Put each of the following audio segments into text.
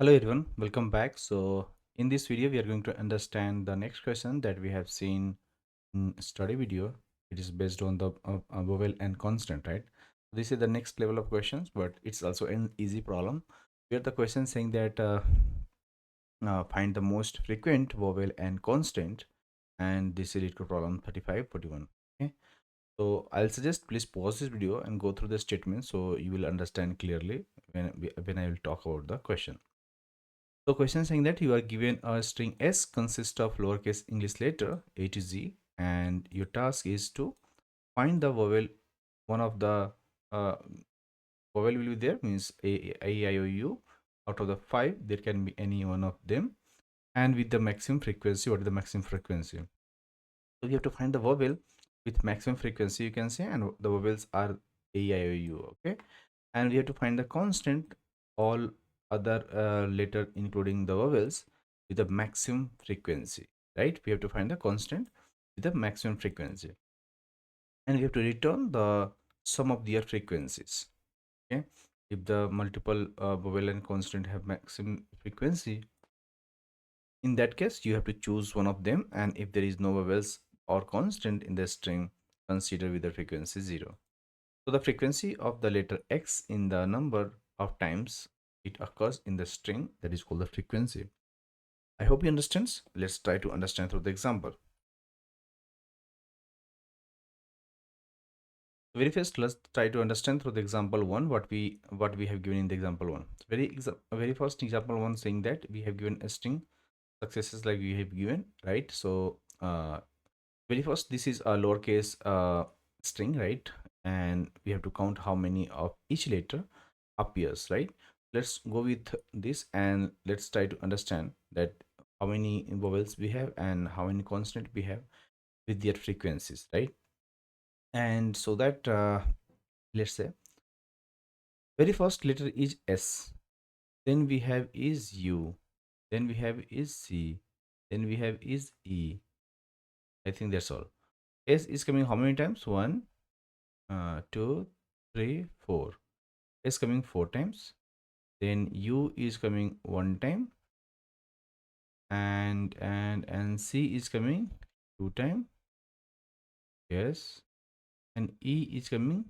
Hello everyone, welcome back. So in this video we are going to understand the next question that we have seen in study video. It is based on the vowel and consonant, right? This is the next level of questions, but it's also an easy problem where the question saying that find the most frequent vowel and consonant, and this is Leetcode problem 3541. Okay, so I'll suggest please pause this video and go through the statement so you will understand clearly when I will talk about the question. So question saying that you are given a string S consists of lowercase English letter A to Z, and your task is to find the vowel. One of the uh, vowel will be there, means A, I, O, U. Out of the five, there can be any one of them, and with the maximum frequency. What is the maximum frequency? So you have to find the vowel with maximum frequency, you can say, and the vowels are A, I, O, U. Okay, and we have to find the constant, all other letter including the vowels, with the maximum frequency, right? We have to find the constant with the maximum frequency, and we have to return the sum of their frequencies. Okay, if the multiple vowel and constant have maximum frequency, in that case you have to choose one of them, and if there is no vowels or constant in the string, consider with the frequency 0. So the frequency of the letter X in the number of times it occurs in the string, that is called the frequency. I hope you understand. Let's try to understand through the example. Very first, let's try to understand through the example one what we have given in the example one. Very first example one saying that we have given a string successes like we have given, right? So very first, this is a lowercase string, right? And we have to count how many of each letter appears, right? Let's go with this and let's try to understand that how many vowels we have and how many consonant we have with their frequencies, right? And so that let's say very first letter is S, then we have is U, then we have is C, then we have is E. I think that's all. S is coming how many times? 1, 2, 3, 4. S coming 4 times. Then U is coming 1 time, and C is coming 2 time. Yes, and E is coming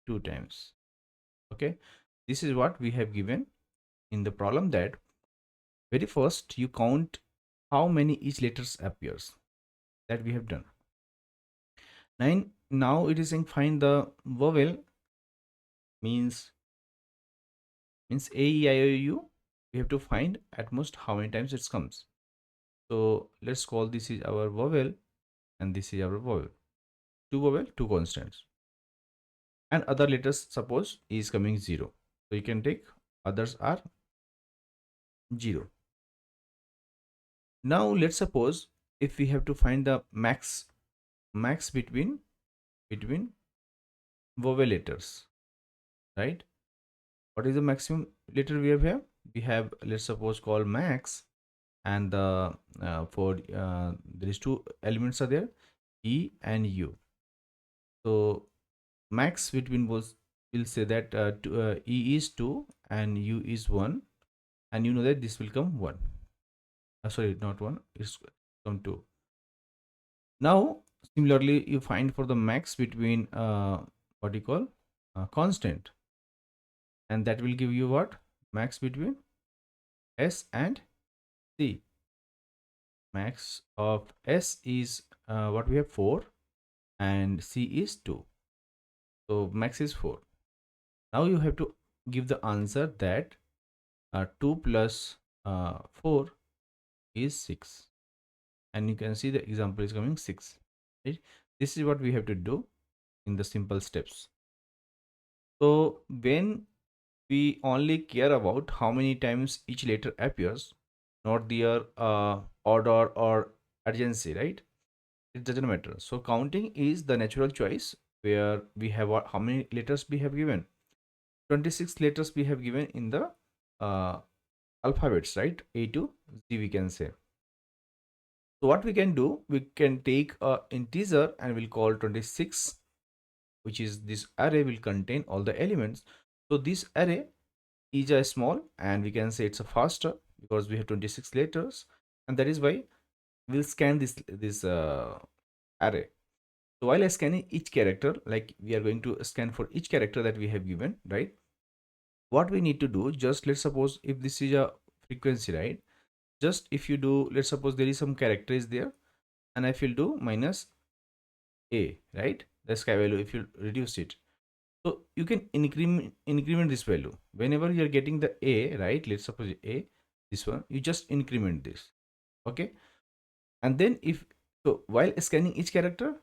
2 times. Okay, this is what we have given in the problem, that very first you count how many each letters appears, that we have done. 9. Now it is saying find the vowel, means A, E, I, O, U. We have to find at most how many times it comes. So let's call this is our vowel and this is our vowel. Two vowel, two constants. And other letters suppose is coming 0. So you can take others are 0. Now let's suppose if we have to find the max between vowel letters, right? What is the maximum letter we have here? We have, let's suppose, call max, and the for there is two elements are there, E and U. So max between both, will say that E is 2 and U is 1, and you know that this will come 1. Sorry, not 1, it's come 2. Now similarly you find for the max between what you call constant, and that will give you what? Max between S and C. Max of S is what we have 4, and C is 2. So max is 4. Now you have to give the answer that 2 plus 4 is 6, and you can see the example is coming 6, right? This is what we have to do in the simple steps. So when we only care about how many times each letter appears, not their order or urgency, right? It doesn't matter. So counting is the natural choice, where we have how many letters we have given. 26 letters we have given in the uh, alphabets, right? A to Z, we can say. So what we can do, we can take a integer and we'll call 26, which is this array will contain all the elements. So this array is a small, and we can say it's a faster because we have 26 letters, and that is why we'll scan this array. So while scanning each character, like we are going to scan for each character that we have given, right? What we need to do, just let's suppose if this is a frequency, right? Just if you do, let's suppose there is some character is there, and if you do minus a, right? The sky value, if you reduce it, so you can increment this value whenever you are getting the a, right? Let's suppose a, this one, you just increment this, okay? And then if so, while scanning each character,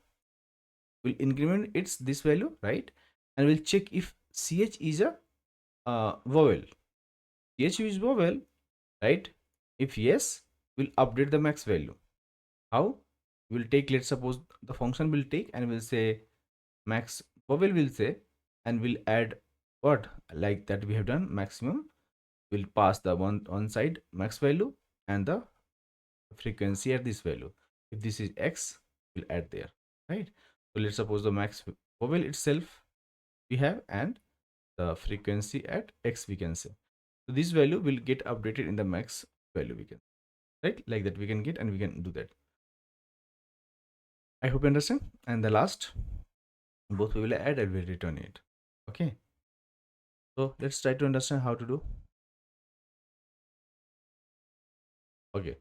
we'll increment its this value, right? And we'll check if ch is a vowel. Ch is vowel, right? If yes, we'll update the max value. How? We'll take, let's suppose the function will take, and we'll say max vowel will say, and we'll add what, like that we have done maximum. We'll pass the one side max value and the frequency at this value. If this is x, we'll add there, right? So let's suppose the max vowel itself we have, and the frequency at x we can say. So this value will get updated in the max value, we can, right? Like that we can get, and we can do that. I hope you understand. And the last, both we will add and we'll return it. Okay. So let's try to understand how to do. Okay.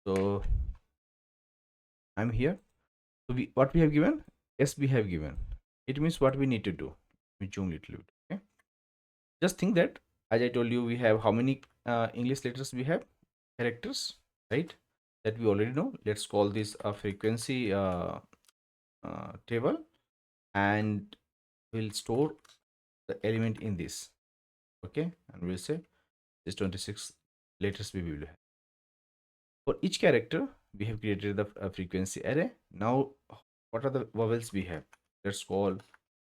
So I'm here. So what we have given? Yes, we have given. It means what we need to do. We zoom little bit. Okay. Just think that, as I told you, we have how many English letters we have? Characters, right? That we already know. Let's call this a frequency table, and we'll store the element in this. Okay. And we'll say this 26 letters we will have. For each character, we have created the frequency array. Now, what are the vowels we have? Let's call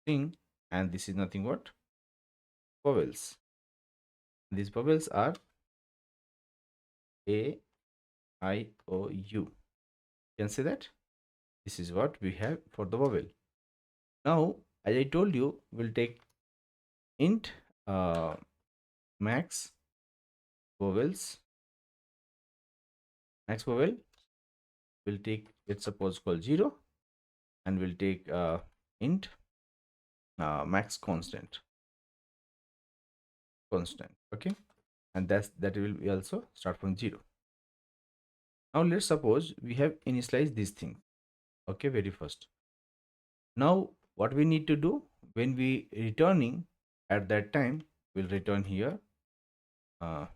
thing, and this is nothing but vowels. These vowels are A, I, O, U. You can say that this is what we have for the vowel. Now, as I told you, we'll take int max vowels. Max vowel will take, let's suppose, call 0, and we'll take int max constant, okay? And that will be also start from 0. Now let's suppose we have initialized this thing, okay? Very first. Now what we need to do, when we returning at that time, we'll return here uh,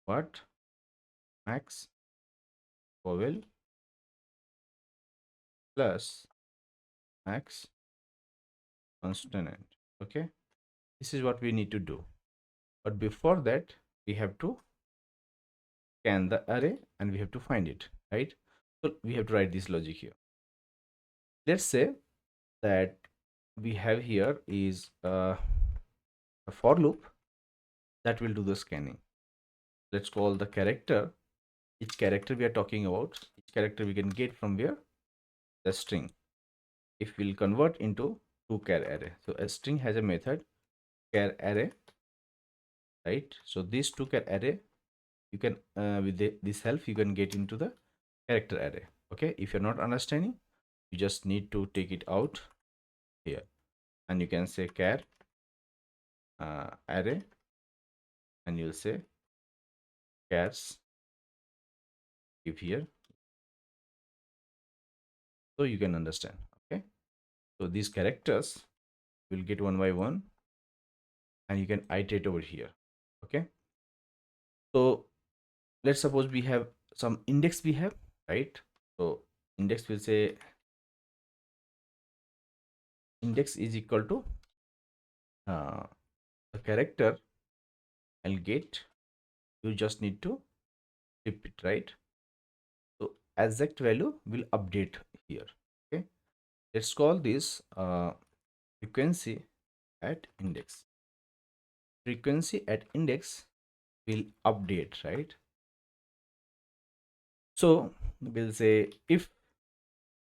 what, max vowel plus max consonant, okay? This is what we need to do. But before that, we have to scan the array, and we have to find it, right? So we have to write this logic here. Let's say that we have here is a for loop that will do the scanning. Let's call the character, each character we are talking about, each character we can get from where, the string. If we'll convert into 2-char array, so a string has a method char array, right? So this 2-char array, you can with this help you can get into the character array. Okay, if you're not understanding, you just need to take it out here, and you can say char array, and you'll say chars give here, so you can understand. Okay, so these characters will get one by one, and you can iterate over here. Okay, so let's suppose we have some index we have, right? So index will say index is equal to the character I'll get, you just need to flip it, right? So exact value will update here. Okay, let's call this frequency at index. Frequency at index will update, right? So we'll say if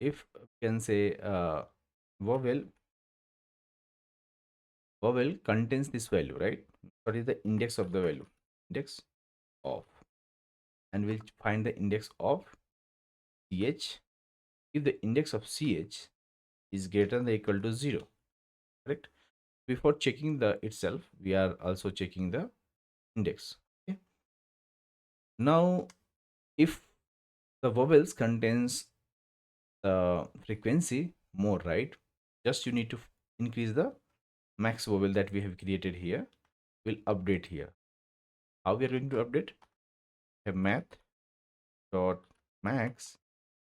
we can say vowel vowel contains this value, right? What is the index of the value? Index of, and we'll find the index of ch. If the index of ch is greater than or equal to 0, correct? Before checking the itself, we are also checking the index. Okay. Now, if the vowels contains the frequency more, right? Just you need to increase the max vowel that we have created here. We'll update here. How we are going to update? Have math dot max,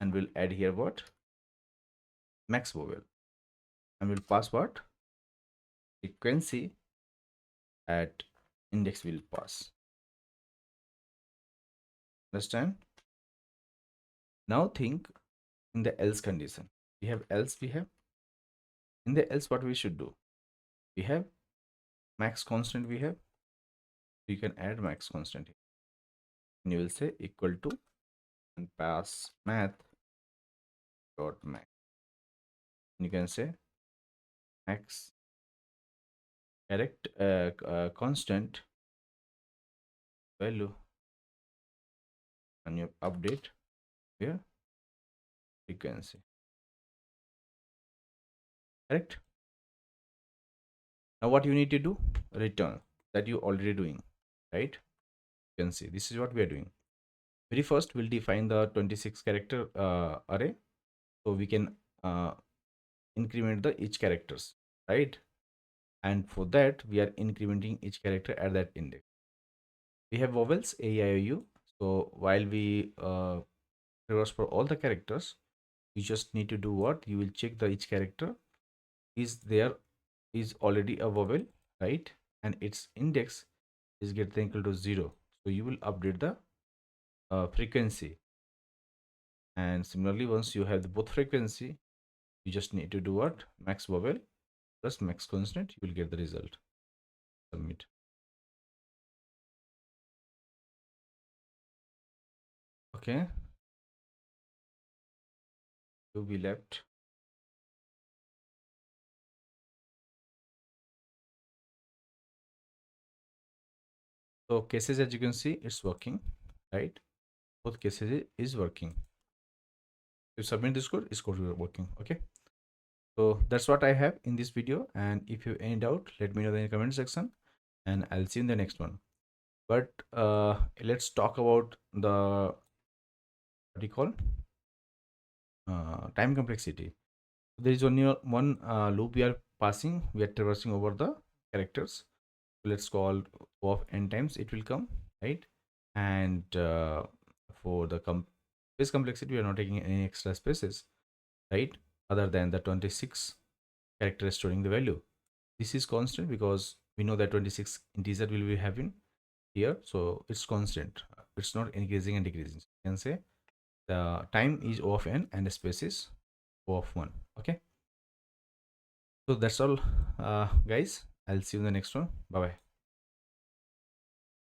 and we'll add here what? Max vowel, and we'll pass what? Frequency at index will pass. Understand? Now think in the else condition. We have else, we have in the else what we should do? We have max constant, we have, you can add max constant here. And you will say equal to and pass math dot max. And you can say max correct constant value, and you update here frequency. Correct? Now what you need to do? Return that you already doing, right? You can see this is what we are doing. Very first we'll define the 26 character array, so we can increment the each characters, right? And for that we are incrementing each character at that index. We have vowels a, I, o, u. So while we reverse for all the characters, you just need to do what? You will check the each character is there is already a vowel, right? And its index is greater than equal to 0. So you will update the frequency. And similarly, once you have the both frequency, you just need to do what? Max vowel plus max constant, you will get the result. Submit. Okay. To be left. So cases, as you can see, it's working, right? Both cases is working. You submit this code, is code working. Okay. So that's what I have in this video. And if you have any doubt, let me know in the comment section, and I'll see you in the next one. But let's talk about the what do you call time complexity. There is only one loop we are passing. We are traversing over the characters. Let's call O of n times it will come, right? And for the space complexity, we are not taking any extra spaces, right? Other than the 26 character storing the value. This is constant because we know that 26 integer will be having here, so it's constant. It's not increasing and decreasing. You can say the time is O of n and the space is O of 1. Okay, so that's all guys. I'll see you in the next one. Bye bye.